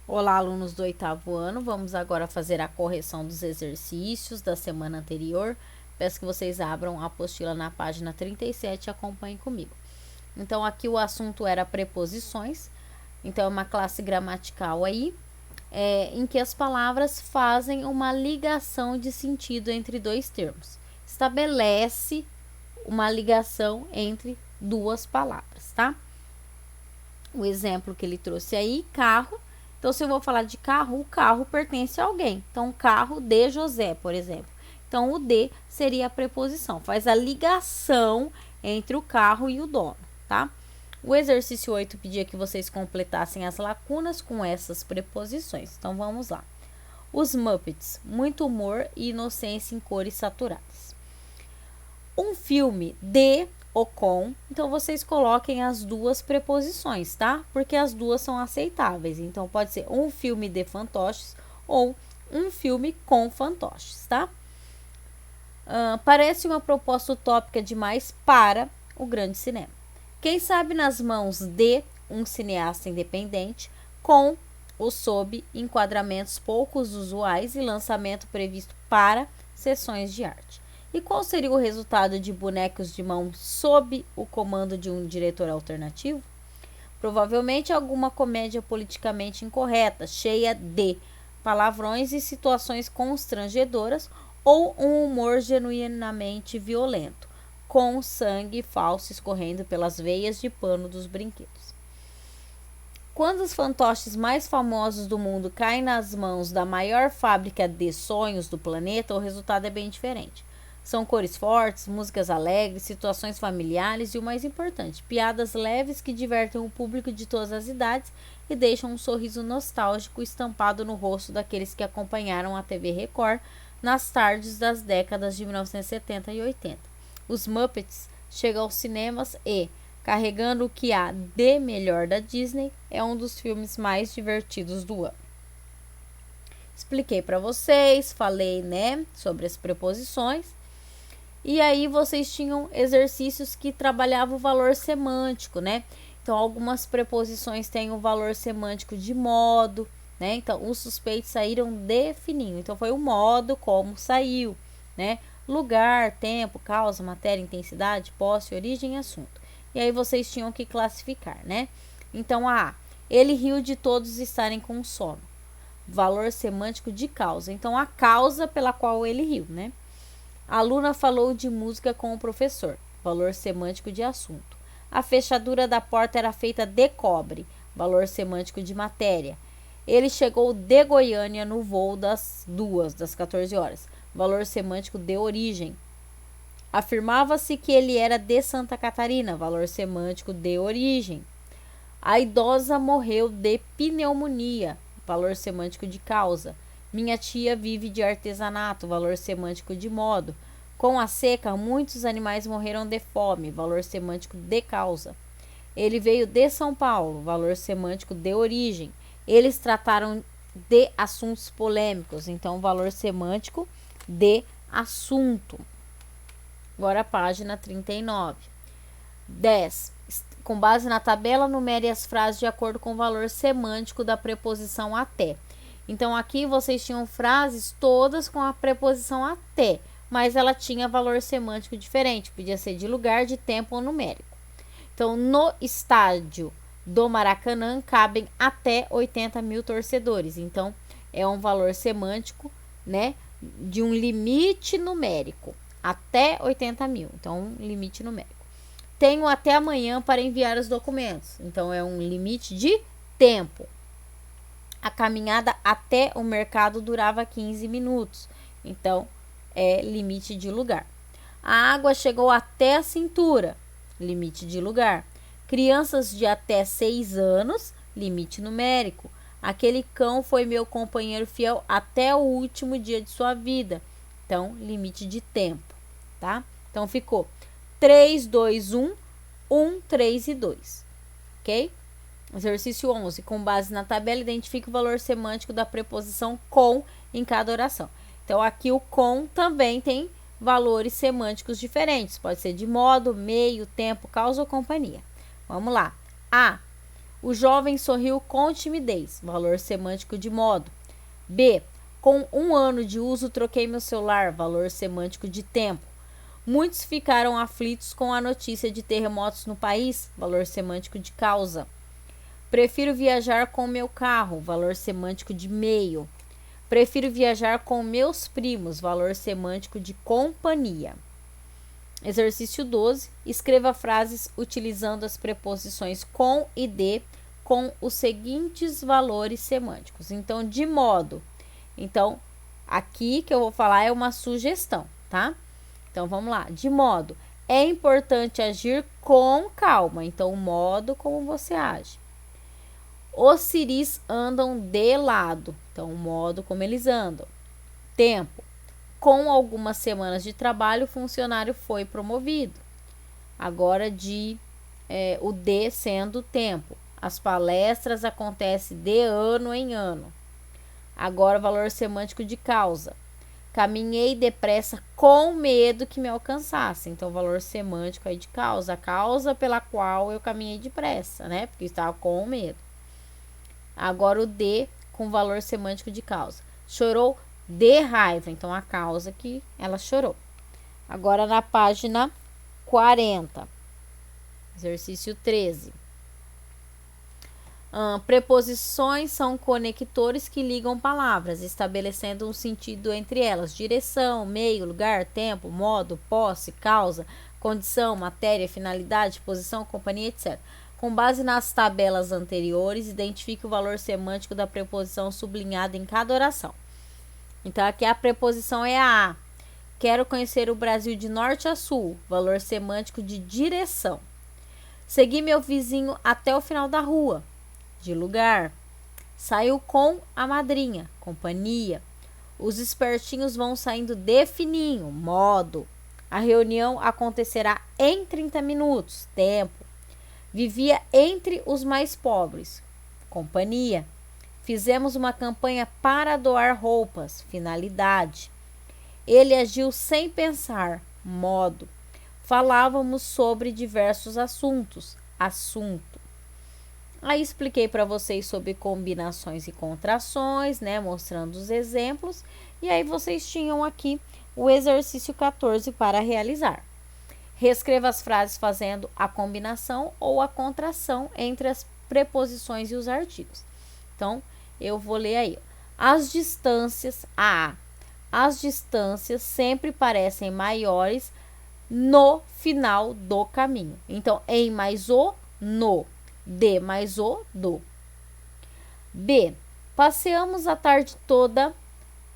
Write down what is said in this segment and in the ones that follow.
Olá, alunos do 8º ano. Vamos agora fazer a correção dos exercícios da semana anterior. Peço que vocês abram a apostila na página 37 e acompanhem comigo. Então, aqui o assunto era preposições. Então, é uma classe gramatical aí, em que as palavras fazem uma ligação de sentido entre dois termos. Estabelece uma ligação entre duas palavras, tá? O exemplo que ele trouxe aí, carro. Então, se eu vou falar de carro, o carro pertence a alguém. Então, carro de José, por exemplo. Então, o de seria a preposição. Faz a ligação entre o carro e o dono, tá? O exercício 8 pedia que vocês completassem as lacunas com essas preposições. Então, vamos lá. Os Muppets, muito humor e inocência em cores saturadas. Um filme de ou com, então vocês coloquem as duas preposições, tá? Porque as duas são aceitáveis. Então, pode ser um filme de fantoches ou um filme com fantoches, tá? Parece uma proposta utópica demais para o grande cinema. Quem sabe nas mãos de um cineasta independente, com ou sob enquadramentos poucos usuais e lançamento previsto para sessões de arte. E qual seria o resultado de bonecos de mão sob o comando de um diretor alternativo? Provavelmente alguma comédia politicamente incorreta, cheia de palavrões e situações constrangedoras, ou um humor genuinamente violento, com sangue falso escorrendo pelas veias de pano dos brinquedos. Quando os fantoches mais famosos do mundo caem nas mãos da maior fábrica de sonhos do planeta, o resultado é bem diferente. São cores fortes, músicas alegres, situações familiares e, o mais importante, piadas leves que divertem o público de todas as idades e deixam um sorriso nostálgico estampado no rosto daqueles que acompanharam a TV Record nas tardes das décadas de 1970 e 80. Os Muppets chegam aos cinemas e, carregando o que há de melhor da Disney, é um dos filmes mais divertidos do ano. Expliquei para vocês, falei, sobre as preposições. E aí vocês tinham exercícios que trabalhavam o valor semântico, Então, algumas preposições têm o valor semântico de modo, Então, os suspeitos saíram de fininho. Então, foi o modo como saiu, Lugar, tempo, causa, matéria, intensidade, posse, origem e assunto. E aí vocês tinham que classificar, Então, ele riu de todos estarem com sono. Valor semântico de causa. Então, a causa pela qual ele riu, A aluna falou de música com o professor. Valor semântico de assunto. A fechadura da porta era feita de cobre. Valor semântico de matéria. Ele chegou de Goiânia no voo das 14 horas. Valor semântico de origem. Afirmava-se que ele era de Santa Catarina. Valor semântico de origem. A idosa morreu de pneumonia. Valor semântico de causa. Minha tia vive de artesanato, valor semântico de modo. Com a seca, muitos animais morreram de fome, valor semântico de causa. Ele veio de São Paulo, valor semântico de origem. Eles trataram de assuntos polêmicos, então valor semântico de assunto. Agora a página 39. 10. Com base na tabela, numere as frases de acordo com o valor semântico da preposição até. Então, aqui vocês tinham frases todas com a preposição até, mas ela tinha valor semântico diferente. Podia ser de lugar, de tempo ou numérico. Então, no estádio do Maracanã cabem até 80 mil torcedores. Então, é um valor semântico, de um limite numérico. Até 80 mil. Então, limite numérico. Tenho até amanhã para enviar os documentos. Então, é um limite de tempo. A caminhada até o mercado durava 15 minutos. Então, é limite de lugar. A água chegou até a cintura. Limite de lugar. Crianças de até 6 anos. Limite numérico. Aquele cão foi meu companheiro fiel até o último dia de sua vida. Então, limite de tempo, tá? Então, ficou 3, 2, 1, 1, 3 e 2. Ok? Exercício 11. Com base na tabela, identifique o valor semântico da preposição com em cada oração. Então, aqui o com também tem valores semânticos diferentes. Pode ser de modo, meio, tempo, causa ou companhia. Vamos lá. A. O jovem sorriu com timidez. Valor semântico de modo. B. Com 1 ano de uso, troquei meu celular. Valor semântico de tempo. Muitos ficaram aflitos com a notícia de terremotos no país. Valor semântico de causa. Prefiro viajar com meu carro. Valor semântico de meio. Prefiro viajar com meus primos. Valor semântico de companhia. Exercício 12. Escreva frases utilizando as preposições com e de com os seguintes valores semânticos. Então, de modo. Então, aqui que eu vou falar é uma sugestão, tá? Então, vamos lá. De modo. É importante agir com calma. Então, o modo como você age. Os ciris andam de lado. Então, o modo como eles andam. Tempo. Com algumas semanas de trabalho, o funcionário foi promovido. Agora o de sendo tempo. As palestras acontecem de ano em ano. Agora, valor semântico de causa. Caminhei depressa com medo que me alcançasse. Então, valor semântico aí de causa. A causa pela qual eu caminhei depressa, né? Porque eu estava com medo. Agora, o de com valor semântico de causa. Chorou de raiva. Então, a causa que ela chorou. Agora, na página 40. Exercício 13. Preposições são conectores que ligam palavras, estabelecendo um sentido entre elas. Direção, meio, lugar, tempo, modo, posse, causa, condição, matéria, finalidade, posição, companhia, etc. Com base nas tabelas anteriores, identifique o valor semântico da preposição sublinhada em cada oração. Então, aqui a preposição é a. Quero conhecer o Brasil de norte a sul. Valor semântico de direção. Segui meu vizinho até o final da rua. De lugar. Saiu com a madrinha. Companhia. Os espertinhos vão saindo de fininho. Modo. A reunião acontecerá em 30 minutos. Tempo. Vivia entre os mais pobres. Companhia. Fizemos uma campanha para doar roupas. Finalidade. Ele agiu sem pensar. Modo. Falávamos sobre diversos assuntos. Assunto. Aí expliquei para vocês sobre combinações e contrações, né? Mostrando os exemplos. E aí vocês tinham aqui o exercício 14 para realizar. Reescreva as frases fazendo a combinação ou a contração entre as preposições e os artigos. Então, eu vou ler aí. As distâncias, as distâncias sempre parecem maiores no final do caminho. Então, em mais o, no. De mais o, do. B. Passeamos a tarde toda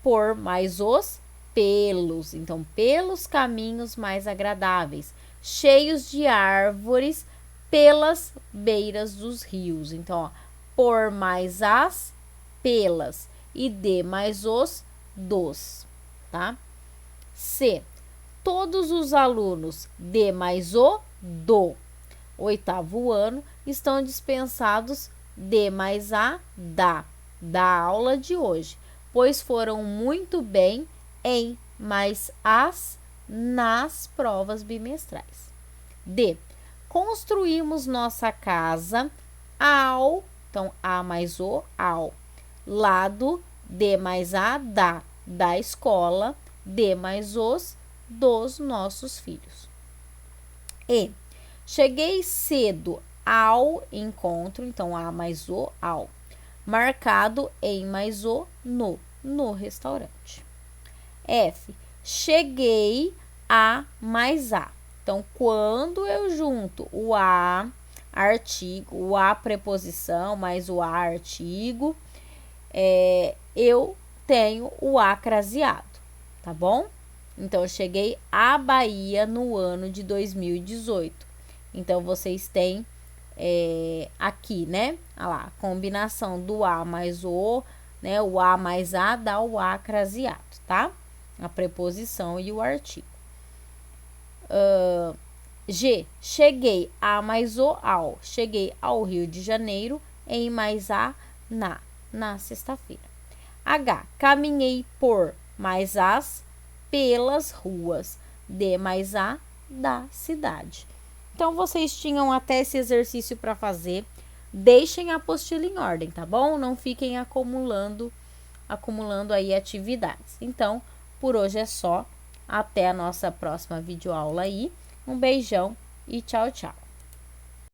por mais os pelos. Então, pelos caminhos mais agradáveis, cheios de árvores pelas beiras dos rios. Então, ó, por mais as, pelas. E de mais os, dos. Tá? C. Todos os alunos de mais o, do 8º ano estão dispensados de mais a, da aula de hoje, pois foram muito bem em mais as nas provas bimestrais. D. Construímos nossa casa ao, então a mais o, ao lado de mais a, da escola, de mais os, dos nossos filhos. E. Cheguei cedo ao encontro, então a mais o, ao, marcado em mais o, no restaurante. F. Cheguei a mais a. Então, quando eu junto o a, artigo, o a preposição, mais o a artigo, eu tenho o a craseado, tá bom? Então, eu cheguei à Bahia no ano de 2018. Então, vocês têm aqui, né? Olha lá, a combinação do a mais o, né? O a mais a dá o a craseado, tá? A preposição e o artigo. G. Cheguei a mais o, ao. Cheguei ao Rio de Janeiro em mais a, na sexta-feira. H. Caminhei por mais as, pelas ruas de mais a, da cidade. Então, vocês tinham até esse exercício para fazer deixem a apostila em ordem, tá bom? Não fiquem acumulando aí atividades. Então, por hoje é só. Até a nossa próxima videoaula aí. Um beijão e tchau, tchau.